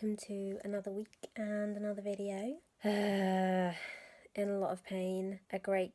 welcome to another week and another video. In a lot of pain, a great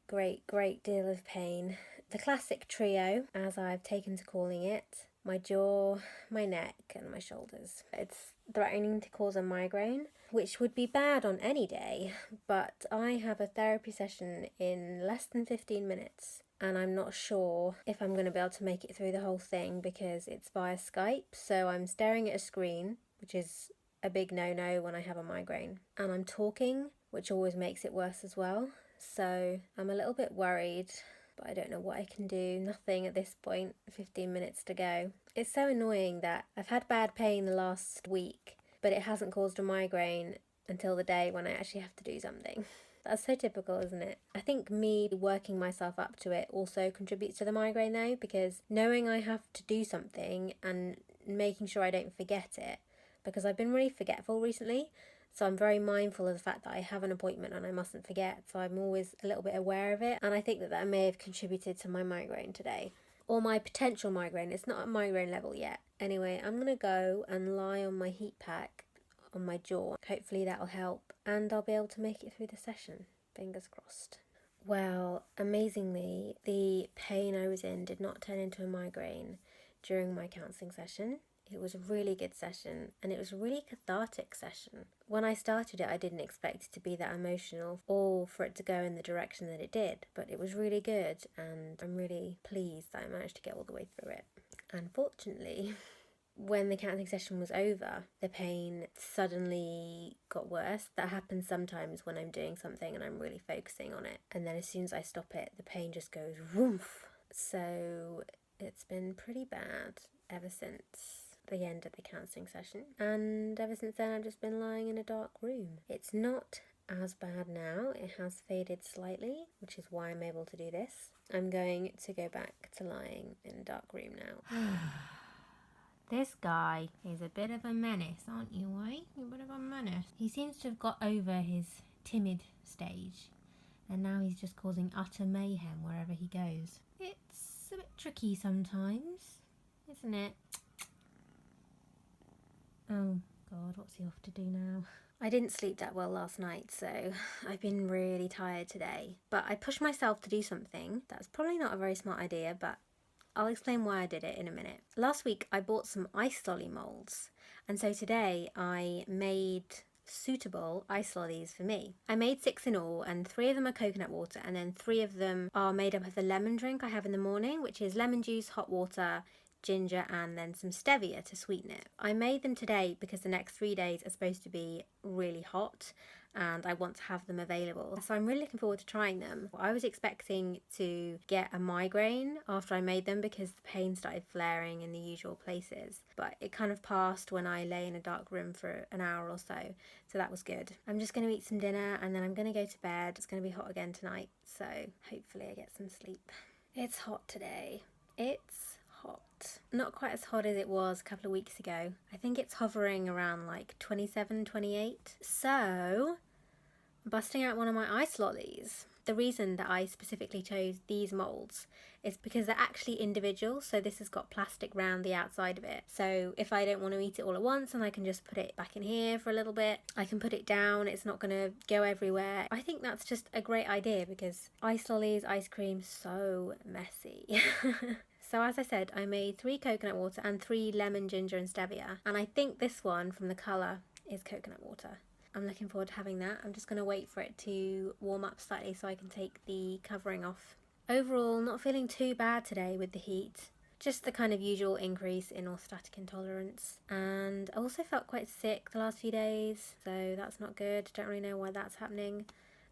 deal of pain. The classic trio, as I've taken to calling it: my jaw, my neck and my shoulders. It's threatening to cause a migraine, which would be bad on any day, but I have a therapy session in less than 15 minutes. And I'm not sure if I'm going to be able to make it through the whole thing because it's via Skype, so I'm staring at a screen, which is a big no-no when I have a migraine. And I'm talking, which always makes it worse as well. So I'm a little bit worried, but I don't know what I can do. Nothing at this point, 15 minutes to go. It's so annoying that I've had bad pain the last week, but it hasn't caused a migraine until the day when I actually have to do something. That's so typical, isn't it? I think me working myself up to it also contributes to the migraine though, because knowing I have to do something and making sure I don't forget it, because I've been really forgetful recently, so I'm very mindful of the fact that I have an appointment and I mustn't forget, so I'm always a little bit aware of it, and I think that may have contributed to my migraine today. Or my potential migraine. It's not at migraine level yet. Anyway, I'm going to go and lie on my heat pack on my jaw. Hopefully that'll help and I'll be able to make it through the session. Fingers crossed. Well, amazingly, the pain I was in did not turn into a migraine during my counselling session. It was a really good session and it was a really cathartic session. When I started it, I didn't expect it to be that emotional or for it to go in the direction that it did, but it was really good and I'm really pleased that I managed to get all the way through it. Unfortunately, when the counselling session was over, the pain suddenly got worse. That happens sometimes when I'm doing something and I'm really focusing on it. And then as soon as I stop it, the pain just goes woof. So it's been pretty bad ever since the end of the counselling session. And ever since then, I've just been lying in a dark room. It's not as bad now. It has faded slightly, which is why I'm able to do this. I'm going to go back to lying in a dark room now. This guy is a bit of a menace, aren't you, eh? You're a bit of a menace. He seems to have got over his timid stage, and now he's just causing utter mayhem wherever he goes. It's a bit tricky sometimes, isn't it? Oh, God, what's he off to do now? I didn't sleep that well last night, so I've been really tired today. But I pushed myself to do something. That's probably not a very smart idea, but I'll explain why I did it in a minute. Last week I bought some ice lolly moulds, and so today I made suitable ice lollies for me. I made 6 in all, and 3 of them are coconut water, and then 3 of them are made up of the lemon drink I have in the morning, which is lemon juice, hot water, ginger and then some stevia to sweeten it. I made them today because the next 3 days are supposed to be really hot and I want to have them available. So I'm really looking forward to trying them. I was expecting to get a migraine after I made them because the pain started flaring in the usual places, but it kind of passed when I lay in a dark room for an hour or so that was good. I'm just going to eat some dinner and then I'm going to go to bed. It's going to be hot again tonight, so hopefully I get some sleep. It's hot today. It's hot. Not quite as hot as it was a couple of weeks ago. I think it's hovering around like 27, 28. So, I'm busting out one of my ice lollies. The reason that I specifically chose these moulds is because they're actually individual, so this has got plastic round the outside of it. So if I don't want to eat it all at once and I can just put it back in here for a little bit, I can put it down, it's not going to go everywhere. I think that's just a great idea because ice lollies, ice cream, so messy. So as I said, I made 3 coconut water and 3 lemon, ginger and stevia. And I think this one, from the colour, is coconut water. I'm looking forward to having that. I'm just going to wait for it to warm up slightly so I can take the covering off. Overall, not feeling too bad today with the heat. Just the kind of usual increase in orthostatic intolerance. And I also felt quite sick the last few days, so that's not good. Don't really know why that's happening.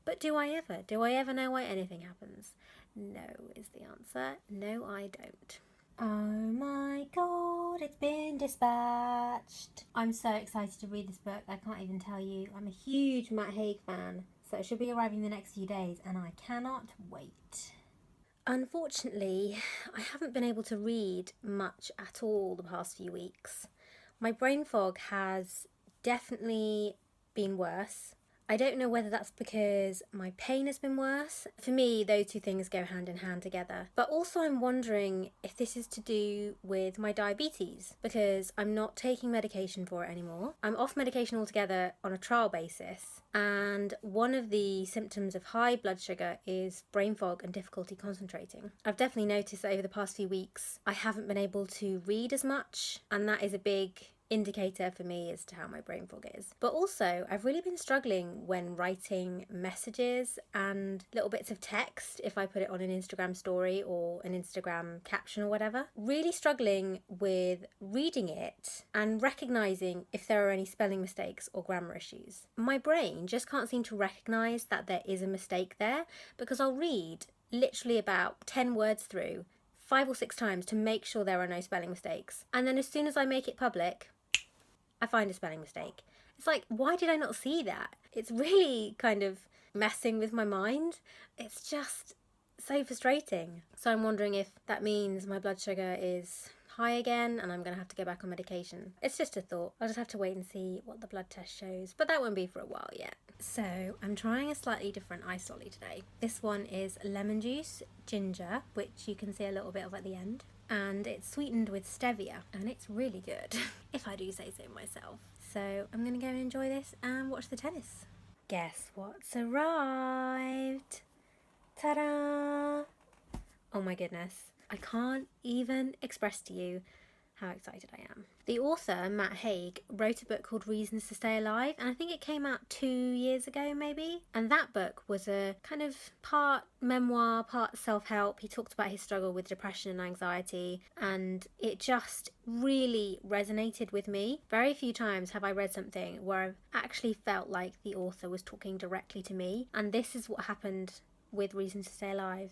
But do I ever? Do I ever know why anything happens? No is the answer. No, I don't. Oh my God, it's been dispatched. I'm so excited to read this book, I can't even tell you. I'm a huge Matt Haig fan, so it should be arriving the next few days and I cannot wait. Unfortunately, I haven't been able to read much at all the past few weeks. My brain fog has definitely been worse. I don't know whether that's because my pain has been worse. For me, those two things go hand in hand together. But also I'm wondering if this is to do with my diabetes, because I'm not taking medication for it anymore. I'm off medication altogether on a trial basis, and one of the symptoms of high blood sugar is brain fog and difficulty concentrating. I've definitely noticed that over the past few weeks I haven't been able to read as much, and that is a big indicator for me as to how my brain fog is. But also, I've really been struggling when writing messages and little bits of text, if I put it on an Instagram story or an Instagram caption or whatever. Really struggling with reading it and recognizing if there are any spelling mistakes or grammar issues. My brain just can't seem to recognize that there is a mistake there, because I'll read literally about 10 words through 5 or 6 times to make sure there are no spelling mistakes. And then as soon as I make it public, I find a spelling mistake. It's like, why did I not see that? It's really kind of messing with my mind. It's just so frustrating. So I'm wondering if that means my blood sugar is high again and I'm going to have to go back on medication. It's just a thought. I'll just have to wait and see what the blood test shows, but that won't be for a while yet. So I'm trying a slightly different ice lolly today. This one is lemon juice, ginger, which you can see a little bit of at the end, and it's sweetened with stevia, and it's really good, if I do say so myself. So I'm going to go and enjoy this and watch the tennis. Guess what's arrived? Ta-da! Oh my goodness. I can't even express to you how excited I am. The author, Matt Haig, wrote a book called Reasons to Stay Alive, and I think it came out 2 years ago maybe. And that book was a kind of part memoir, part self-help. He talked about his struggle with depression and anxiety, and it just really resonated with me. Very few times have I read something where I've actually felt like the author was talking directly to me, and this is what happened with Reasons to Stay Alive.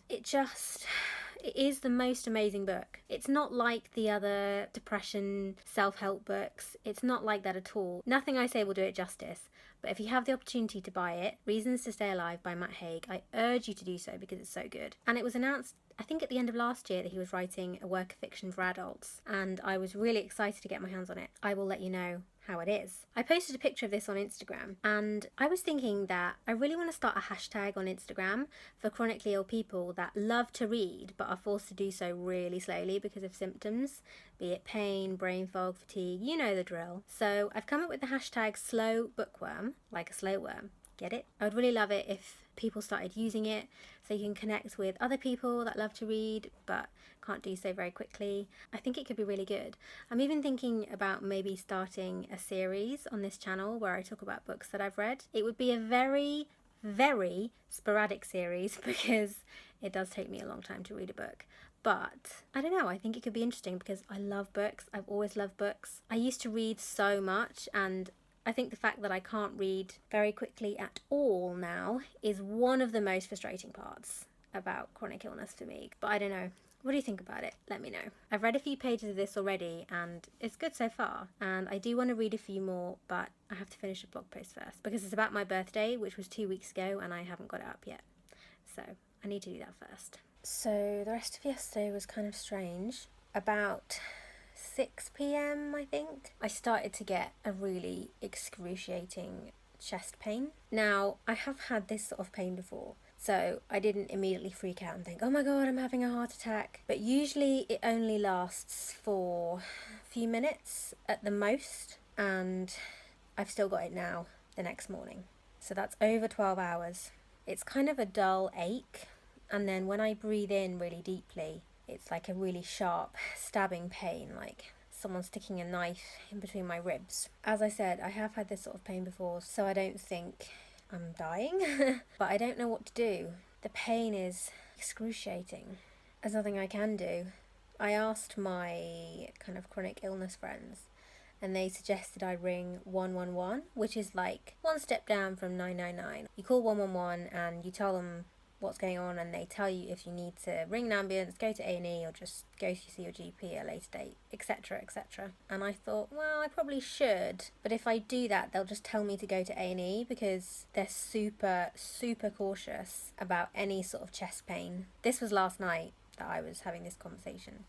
It is the most amazing book. It's not like the other depression self-help books. It's not like that at all. Nothing I say will do it justice. But if you have the opportunity to buy it, Reasons to Stay Alive by Matt Haig, I urge you to do so because it's so good. And it was announced, I think at the end of last year, that he was writing a work of fiction for adults, and I was really excited to get my hands on it. I will let you know how it is. I posted a picture of this on Instagram, and I was thinking that I really want to start a hashtag on Instagram for chronically ill people that love to read but are forced to do so really slowly because of symptoms, be it pain, brain fog, fatigue, you know the drill. So I've come up with the hashtag slow bookworm, like a slow worm. Get it? I would really love it if people started using it so you can connect with other people that love to read but can't do so very quickly. I think it could be really good. I'm even thinking about maybe starting a series on this channel where I talk about books that I've read. It would be a very, very sporadic series because it does take me a long time to read a book. But I don't know, I think it could be interesting because I love books. I've always loved books. I used to read so much, and I think the fact that I can't read very quickly at all now is one of the most frustrating parts about chronic illness for me. But I don't know. What do you think about it? Let me know. I've read a few pages of this already and it's good so far. And I do want to read a few more, but I have to finish a blog post first because it's about my birthday, which was 2 weeks ago, and I haven't got it up yet. So I need to do that first. So the rest of yesterday was kind of strange. About 6 p.m, I think, I started to get a really excruciating chest pain. Now, I have had this sort of pain before, so I didn't immediately freak out and think, oh my god, I'm having a heart attack. But usually it only lasts for a few minutes at the most, and I've still got it now the next morning. So that's over 12 hours. It's kind of a dull ache, and then when I breathe in really deeply, it's like a really sharp stabbing pain, like someone sticking a knife in between my ribs. As I said, I have had this sort of pain before, so I don't think I'm dying, but I don't know what to do. The pain is excruciating. There's nothing I can do. I asked my kind of chronic illness friends, and they suggested I ring 111, which is like one step down from 999. You call 111 and you tell them what's going on, and they tell you if you need to ring an ambulance, go to A&E, or just go to see your GP at a later date, etc, etc. And I thought, well, I probably should, but if I do that, they'll just tell me to go to A&E because they're super, super cautious about any sort of chest pain. This was last night that I was having this conversation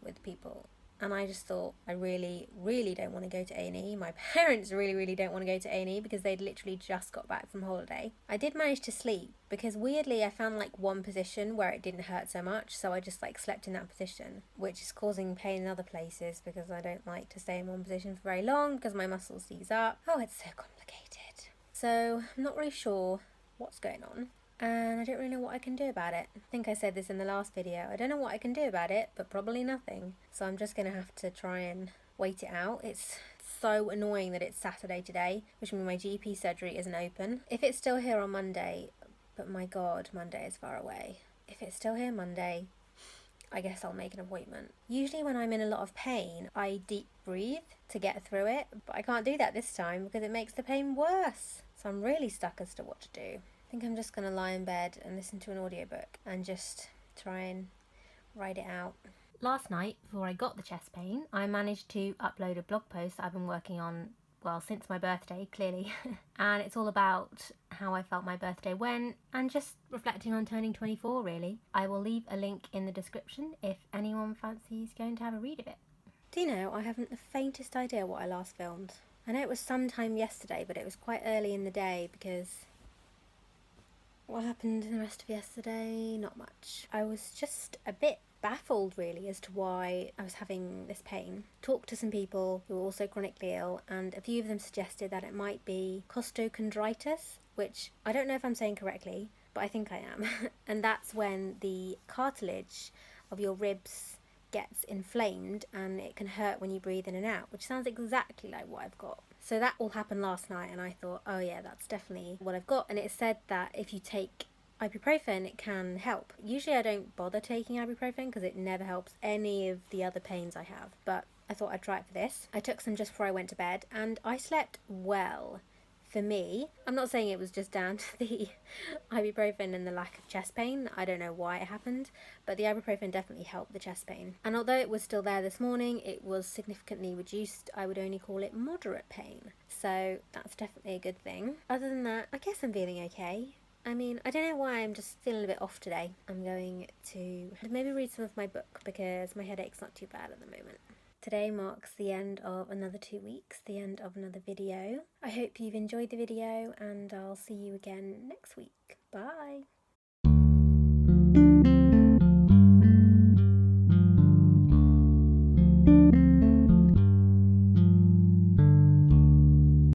with people, And I just thought, I really, really don't want to go to A&E. My parents really, really don't want to go to A&E because they'd literally just got back from holiday. I did manage to sleep because weirdly I found like one position where it didn't hurt so much, so I just like slept in that position, which is causing pain in other places because I don't like to stay in one position for very long because my muscles seize up. Oh, it's so complicated. So I'm not really sure what's going on. And I don't really know what I can do about it. I think I said this in the last video. I don't know what I can do about it, but probably nothing. So I'm just going to have to try and wait it out. It's so annoying that it's Saturday today, which means my GP surgery isn't open. If it's still here on Monday, but my God, Monday is far away. If it's still here Monday, I guess I'll make an appointment. Usually when I'm in a lot of pain, I deep breathe to get through it, but I can't do that this time because it makes the pain worse. So I'm really stuck as to what to do. I think I'm just going to lie in bed and listen to an audiobook and just try and write it out. Last night, before I got the chest pain, I managed to upload a blog post I've been working on, well, since my birthday, clearly. And it's all about how I felt my birthday went and just reflecting on turning 24, really. I will leave a link in the description if anyone fancies going to have a read of it. Do you know, I haven't the faintest idea what I last filmed. I know it was sometime yesterday, but it was quite early in the day because... what happened in the rest of yesterday? Not much. I was just a bit baffled really as to why I was having this pain. Talked to some people who were also chronically ill, and a few of them suggested that it might be costochondritis, which I don't know if I'm saying correctly, but I think I am. And that's when the cartilage of your ribs gets inflamed and it can hurt when you breathe in and out, which sounds exactly like what I've got. So that all happened last night and I thought, oh yeah, that's definitely what I've got. And it said that if you take ibuprofen, it can help. Usually I don't bother taking ibuprofen because it never helps any of the other pains I have, but I thought I'd try it for this. I took some just before I went to bed and I slept well. For me, I'm not saying it was just down to the ibuprofen and the lack of chest pain. I don't know why it happened, but the ibuprofen definitely helped the chest pain. And although it was still there this morning, it was significantly reduced. I would only call it moderate pain. So that's definitely a good thing. Other than that, I guess I'm feeling okay. I mean, I don't know why I'm just feeling a bit off today. I'm going to maybe read some of my book because my headache's not too bad at the moment. Today marks the end of another 2 weeks, the end of another video. I hope you've enjoyed the video and I'll see you again next week. Bye!